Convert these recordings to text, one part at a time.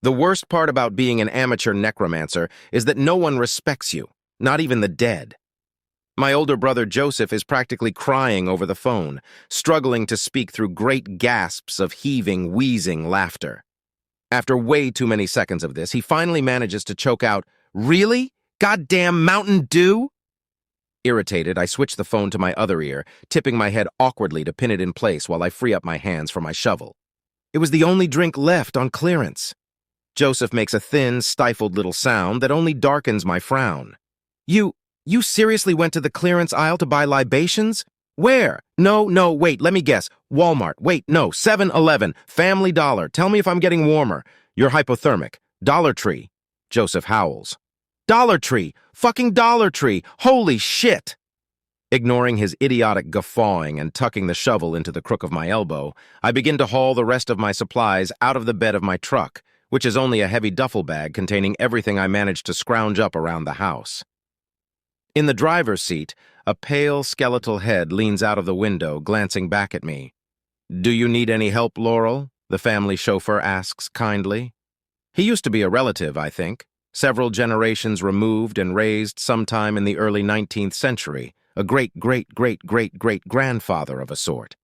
The worst part about being an amateur necromancer is that no one respects you, not even the dead. My older brother Joseph is practically crying over the phone, struggling to speak through great gasps of heaving, wheezing laughter. After way too many seconds of this, he finally manages to choke out, "Really? Goddamn Mountain Dew?" Irritated, I switch the phone to my other ear, tipping my head awkwardly to pin it in place while I free up my hands for my shovel. It was the only drink left on clearance. Joseph makes a thin, stifled little sound that only darkens my frown. You seriously went to the clearance aisle to buy libations? Where? No, wait, let me guess. Walmart. Wait, no, 7-Eleven. Family Dollar. Tell me if I'm getting warmer. You're hypothermic. Dollar Tree. Joseph howls. Dollar Tree! Fucking Dollar Tree! Holy shit! Ignoring his idiotic guffawing and tucking the shovel into the crook of my elbow, I begin to haul the rest of my supplies out of the bed of my truck, which is only a heavy duffel bag containing everything I managed to scrounge up around the house. In the driver's seat, a pale, skeletal head leans out of the window, glancing back at me. "Do you need any help, Laurel?" the family chauffeur asks kindly. He used to be a relative, I think, several generations removed and raised sometime in the early 19th century, a great-great-great-great-great-grandfather of a sort.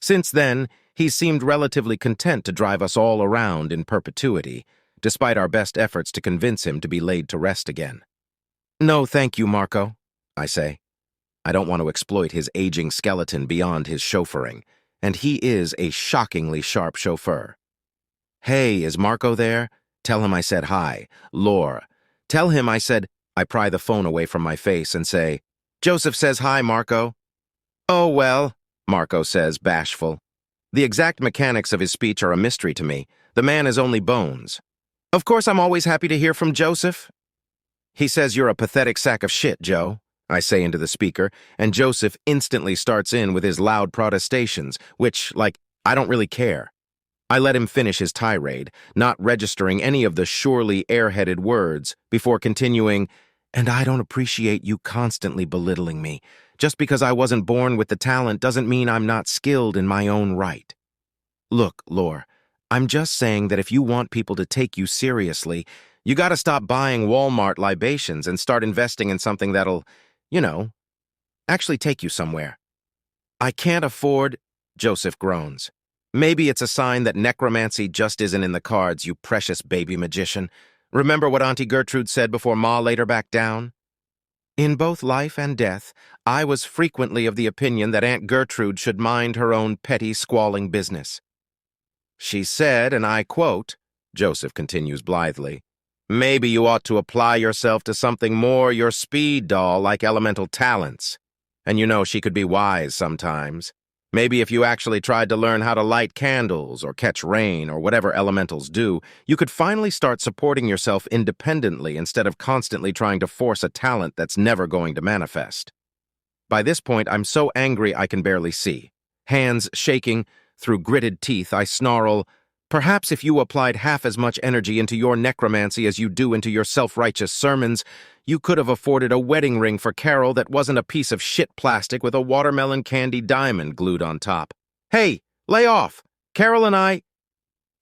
Since then, he seemed relatively content to drive us all around in perpetuity, despite our best efforts to convince him to be laid to rest again. "No, thank you, Marco," I say. I don't want to exploit his aging skeleton beyond his chauffeuring, and he is a shockingly sharp chauffeur. "Hey, is Marco there? Tell him I said hi. Laura. Tell him I said—" I pry the phone away from my face and say, "Joseph says hi, Marco." "Oh, well," Marco says, bashful. The exact mechanics of his speech are a mystery to me. The man is only bones. "Of course I'm always happy to hear from Joseph." "He says you're a pathetic sack of shit, Joe," I say into the speaker, and Joseph instantly starts in with his loud protestations, which, I don't really care. I let him finish his tirade, not registering any of the surely airheaded words, before continuing, "And I don't appreciate you constantly belittling me. Just because I wasn't born with the talent doesn't mean I'm not skilled in my own right. Look, Lore, I'm just saying that if you want people to take you seriously, you gotta stop buying Walmart libations and start investing in something that'll, actually take you somewhere." "I can't afford—" Joseph groans. "Maybe it's a sign that necromancy just isn't in the cards, you precious baby magician. Remember what Auntie Gertrude said before Ma laid her back down? In both life and death, I was frequently of the opinion that Aunt Gertrude should mind her own petty, squalling business. She said, and I quote," Joseph continues blithely, "maybe you ought to apply yourself to something more your speed, doll, like elemental talents. And she could be wise sometimes. Maybe if you actually tried to learn how to light candles or catch rain or whatever elementals do, you could finally start supporting yourself independently instead of constantly trying to force a talent that's never going to manifest." By this point, I'm so angry I can barely see. Hands shaking, through gritted teeth, I snarl, "Perhaps if you applied half as much energy into your necromancy as you do into your self-righteous sermons, you could have afforded a wedding ring for Carol that wasn't a piece of shit plastic with a watermelon candy diamond glued on top. Hey, lay off! Carol and I—"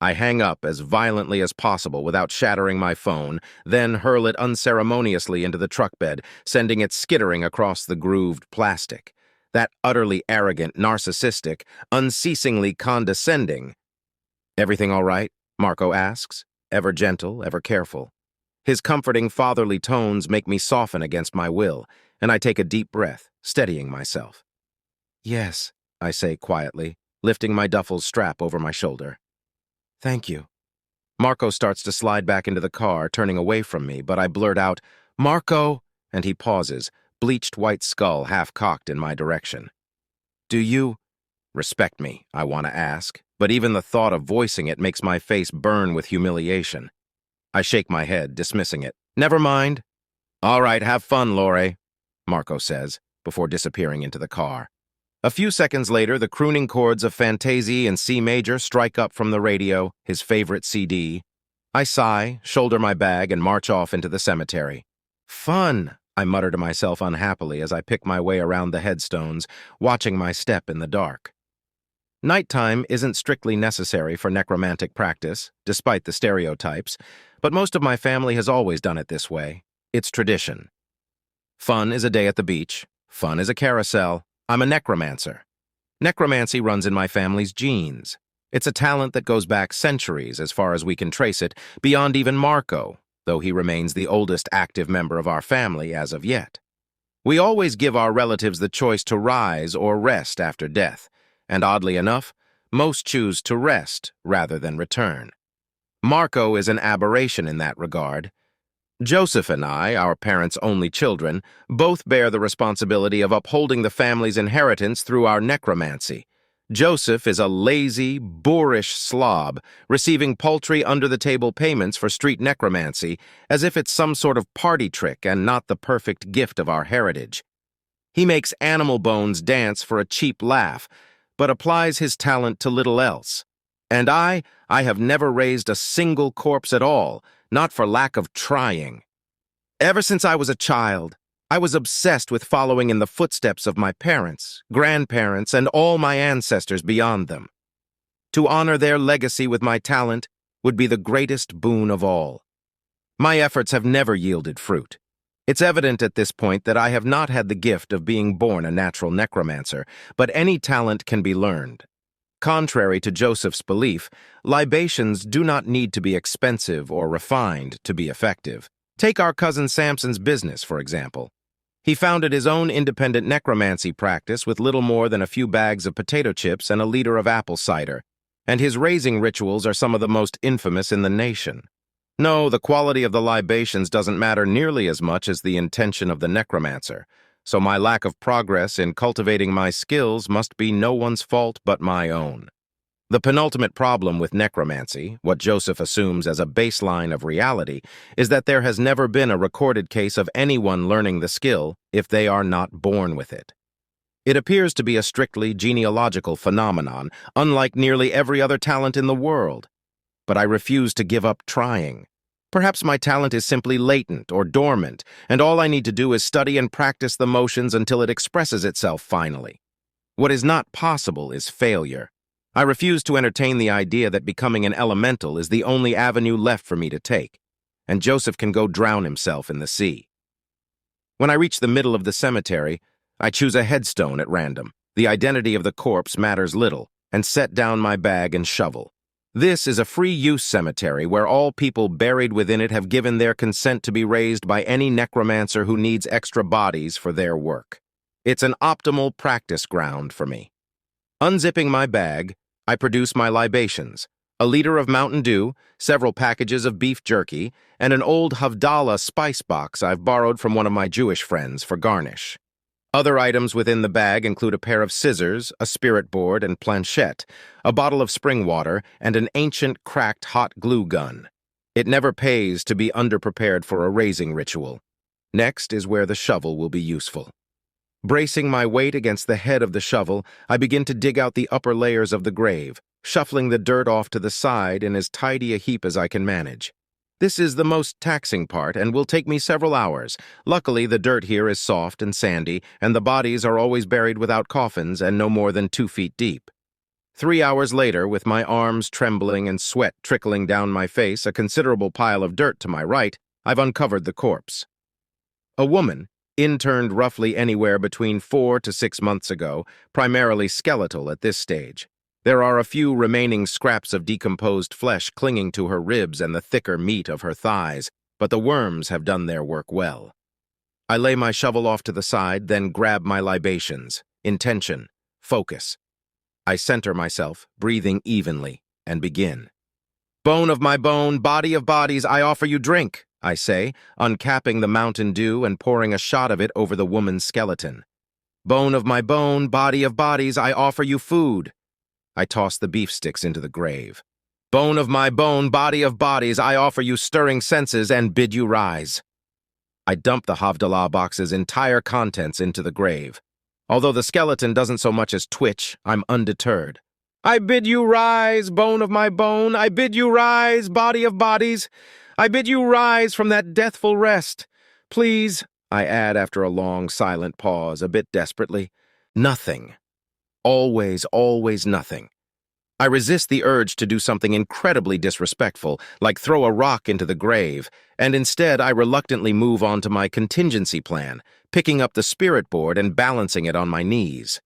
I hang up as violently as possible without shattering my phone, then hurl it unceremoniously into the truck bed, sending it skittering across the grooved plastic. That utterly arrogant, narcissistic, unceasingly condescending— "Everything all right?" Marco asks, ever gentle, ever careful. His comforting fatherly tones make me soften against my will, and I take a deep breath, steadying myself. "Yes," I say quietly, lifting my duffel's strap over my shoulder. "Thank you." Marco starts to slide back into the car, turning away from me, but I blurt out, "Marco!" and he pauses, bleached white skull half-cocked in my direction. "Do you respect me?" I want to ask, but even the thought of voicing it makes my face burn with humiliation. I shake my head, dismissing it. "Never mind." "All right, have fun, Lore," Marco says, before disappearing into the car. A few seconds later, the crooning chords of Fantasie in C major strike up from the radio, his favorite CD. I sigh, shoulder my bag, and march off into the cemetery. "Fun," I mutter to myself unhappily as I pick my way around the headstones, watching my step in the dark. Nighttime isn't strictly necessary for necromantic practice, despite the stereotypes, but most of my family has always done it this way. It's tradition. Fun is a day at the beach. Fun is a carousel. I'm a necromancer. Necromancy runs in my family's genes. It's a talent that goes back centuries, as far as we can trace it, beyond even Marco, though he remains the oldest active member of our family as of yet. We always give our relatives the choice to rise or rest after death, and oddly enough, most choose to rest rather than return. Marco is an aberration in that regard. Joseph and I, our parents' only children, both bear the responsibility of upholding the family's inheritance through our necromancy. Joseph is a lazy, boorish slob, receiving paltry under-the-table payments for street necromancy, as if it's some sort of party trick and not the perfect gift of our heritage. He makes animal bones dance for a cheap laugh, but applies his talent to little else. And I have never raised a single corpse at all, not for lack of trying. Ever since I was a child, I was obsessed with following in the footsteps of my parents, grandparents, and all my ancestors beyond them. To honor their legacy with my talent would be the greatest boon of all. My efforts have never yielded fruit. It's evident at this point that I have not had the gift of being born a natural necromancer, but any talent can be learned. Contrary to Joseph's belief, libations do not need to be expensive or refined to be effective. Take our cousin Samson's business, for example. He founded his own independent necromancy practice with little more than a few bags of potato chips and a liter of apple cider, and his raising rituals are some of the most infamous in the nation. No, the quality of the libations doesn't matter nearly as much as the intention of the necromancer, so my lack of progress in cultivating my skills must be no one's fault but my own. The penultimate problem with necromancy, what Joseph assumes as a baseline of reality, is that there has never been a recorded case of anyone learning the skill if they are not born with it. It appears to be a strictly genealogical phenomenon, unlike nearly every other talent in the world. But I refuse to give up trying. Perhaps my talent is simply latent or dormant, and all I need to do is study and practice the motions until it expresses itself finally. What is not possible is failure. I refuse to entertain the idea that becoming an elemental is the only avenue left for me to take, and Joseph can go drown himself in the sea. When I reach the middle of the cemetery, I choose a headstone at random. The identity of the corpse matters little, and set down my bag and shovel. This is a free-use cemetery where all people buried within it have given their consent to be raised by any necromancer who needs extra bodies for their work. It's an optimal practice ground for me. Unzipping my bag, I produce my libations, a liter of Mountain Dew, several packages of beef jerky, and an old Havdalah spice box I've borrowed from one of my Jewish friends for garnish. Other items within the bag include a pair of scissors, a spirit board and planchette, a bottle of spring water, and an ancient cracked hot glue gun. It never pays to be underprepared for a raising ritual. Next is where the shovel will be useful. Bracing my weight against the head of the shovel, I begin to dig out the upper layers of the grave, shuffling the dirt off to the side in as tidy a heap as I can manage. This is the most taxing part and will take me several hours. Luckily, the dirt here is soft and sandy, and the bodies are always buried without coffins and no more than 2 feet deep. 3 hours later, with my arms trembling and sweat trickling down my face, a considerable pile of dirt to my right, I've uncovered the corpse. A woman, interned roughly anywhere between 4 to 6 months ago, primarily skeletal at this stage. There are a few remaining scraps of decomposed flesh clinging to her ribs and the thicker meat of her thighs, but the worms have done their work well. I lay my shovel off to the side, then grab my libations. Intention. Focus. I center myself, breathing evenly, and begin. Bone of my bone, body of bodies, I offer you drink, I say, uncapping the Mountain Dew and pouring a shot of it over the woman's skeleton. Bone of my bone, body of bodies, I offer you food. I toss the beef sticks into the grave. Bone of my bone, body of bodies, I offer you stirring senses and bid you rise. I dump the Havdalah box's entire contents into the grave. Although the skeleton doesn't so much as twitch, I'm undeterred. I bid you rise, bone of my bone, I bid you rise, body of bodies. I bid you rise from that deathful rest. Please, I add after a long, silent pause, a bit desperately. Nothing. Always, always nothing. I resist the urge to do something incredibly disrespectful, like throw a rock into the grave, and instead I reluctantly move on to my contingency plan, picking up the spirit board and balancing it on my knees.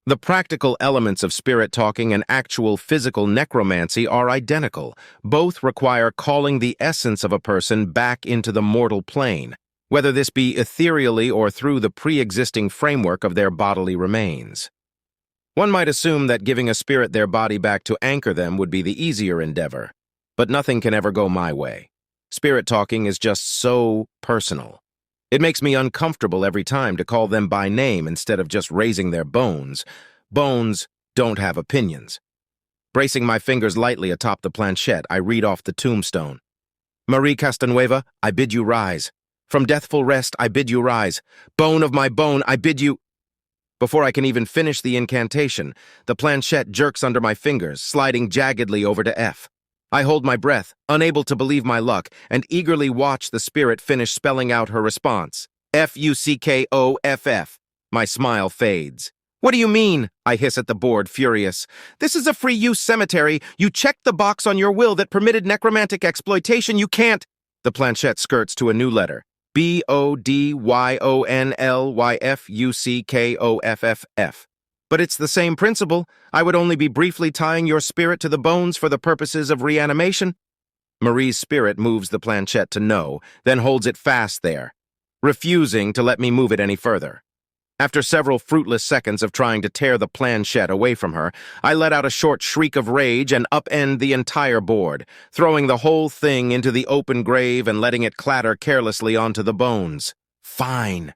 The practical elements of spirit talking and actual physical necromancy are identical. Both require calling the essence of a person back into the mortal plane, whether this be ethereally or through the pre-existing framework of their bodily remains. One might assume that giving a spirit their body back to anchor them would be the easier endeavor, but nothing can ever go my way. Spirit talking is just so personal. It makes me uncomfortable every time to call them by name instead of just raising their bones. Bones don't have opinions. Bracing my fingers lightly atop the planchette, I read off the tombstone. Marie Castanueva, I bid you rise. From deathful rest, I bid you rise. Bone of my bone, I bid you... Before I can even finish the incantation, the planchette jerks under my fingers, sliding jaggedly over to F. I hold my breath, unable to believe my luck, and eagerly watch the spirit finish spelling out her response. Fuckoff. My smile fades. What do you mean? I hiss at the board, furious. This is a free-use cemetery. You checked the box on your will that permitted necromantic exploitation. You can't... The planchette skirts to a new letter. Bodyonlyfuckoff. But it's the same principle. I would only be briefly tying your spirit to the bones for the purposes of reanimation. Marie's spirit moves the planchette to no, then holds it fast there, refusing to let me move it any further. After several fruitless seconds of trying to tear the planchette away from her, I let out a short shriek of rage and upend the entire board, throwing the whole thing into the open grave and letting it clatter carelessly onto the bones. Fine.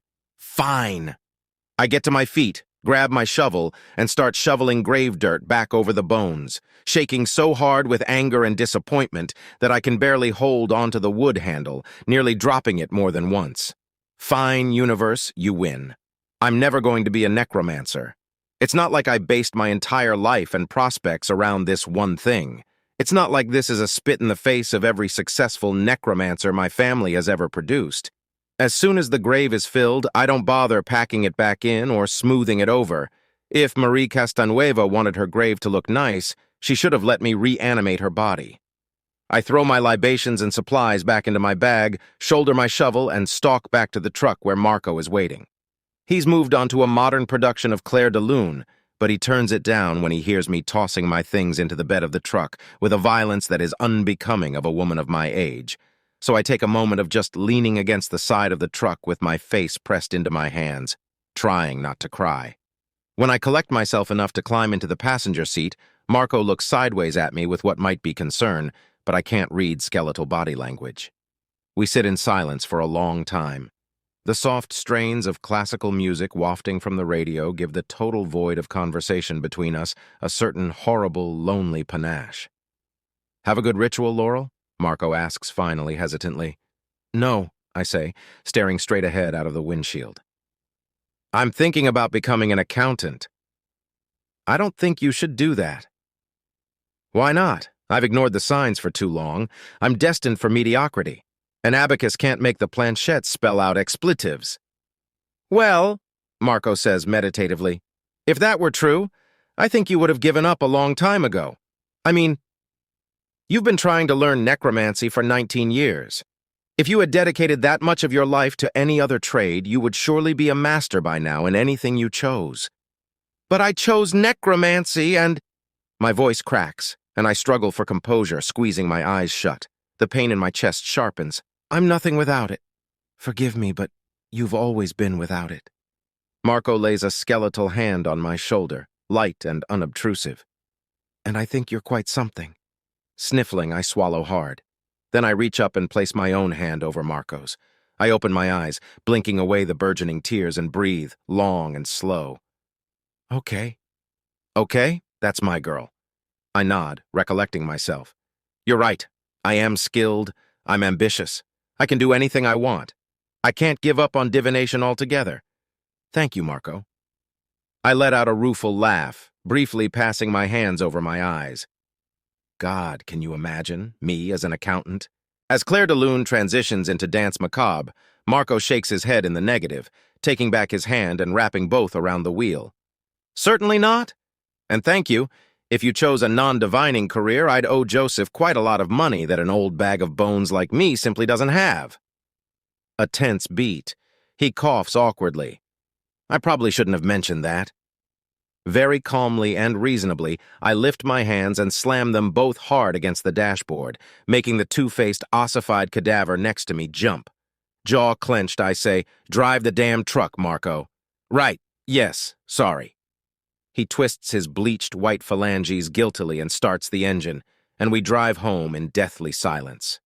I get to my feet, grab my shovel, and start shoveling grave dirt back over the bones, shaking so hard with anger and disappointment that I can barely hold onto the wood handle, nearly dropping it more than once. Fine, universe, you win. I'm never going to be a necromancer. It's not like I based my entire life and prospects around this one thing. It's not like this is a spit in the face of every successful necromancer my family has ever produced. As soon as the grave is filled, I don't bother packing it back in or smoothing it over. If Marie Castanueva wanted her grave to look nice, she should have let me reanimate her body. I throw my libations and supplies back into my bag, shoulder my shovel, and stalk back to the truck where Marco is waiting. He's moved on to a modern production of Claire de Lune, but he turns it down when he hears me tossing my things into the bed of the truck with a violence that is unbecoming of a woman of my age. So I take a moment of just leaning against the side of the truck with my face pressed into my hands, trying not to cry. When I collect myself enough to climb into the passenger seat, Marco looks sideways at me with what might be concern, but I can't read skeletal body language. We sit in silence for a long time. The soft strains of classical music wafting from the radio give the total void of conversation between us a certain horrible, lonely panache. Have a good ritual, Laurel? Marco asks finally, hesitantly. No, I say, staring straight ahead out of the windshield. I'm thinking about becoming an accountant. I don't think you should do that. Why not? I've ignored the signs for too long. I'm destined for mediocrity. An abacus can't make the planchette spell out expletives. Well, Marco says meditatively, if that were true, I think you would have given up a long time ago. I mean, you've been trying to learn necromancy for 19 years. If you had dedicated that much of your life to any other trade, you would surely be a master by now in anything you chose. But I chose necromancy and... My voice cracks, and I struggle for composure, squeezing my eyes shut. The pain in my chest sharpens. I'm nothing without it. Forgive me, but you've always been without it. Marco lays a skeletal hand on my shoulder, light and unobtrusive. And I think you're quite something. Sniffling, I swallow hard. Then I reach up and place my own hand over Marco's. I open my eyes, blinking away the burgeoning tears, and breathe, long and slow. Okay. Okay? That's my girl. I nod, recollecting myself. You're right. I am skilled. I'm ambitious. I can do anything I want. I can't give up on divination altogether. Thank you, Marco. I let out a rueful laugh, briefly passing my hands over my eyes. God, can you imagine me as an accountant? As Claire de Lune transitions into Dance Macabre, Marco shakes his head in the negative, taking back his hand and wrapping both around the wheel. Certainly not. And thank you. If you chose a non-divining career, I'd owe Joseph quite a lot of money that an old bag of bones like me simply doesn't have. A tense beat. He coughs awkwardly. I probably shouldn't have mentioned that. Very calmly and reasonably, I lift my hands and slam them both hard against the dashboard, making the two-faced, ossified cadaver next to me jump. Jaw clenched, I say, "Drive the damn truck, Marco." "Right, yes, sorry." He twists his bleached white phalanges guiltily and starts the engine, and we drive home in deathly silence.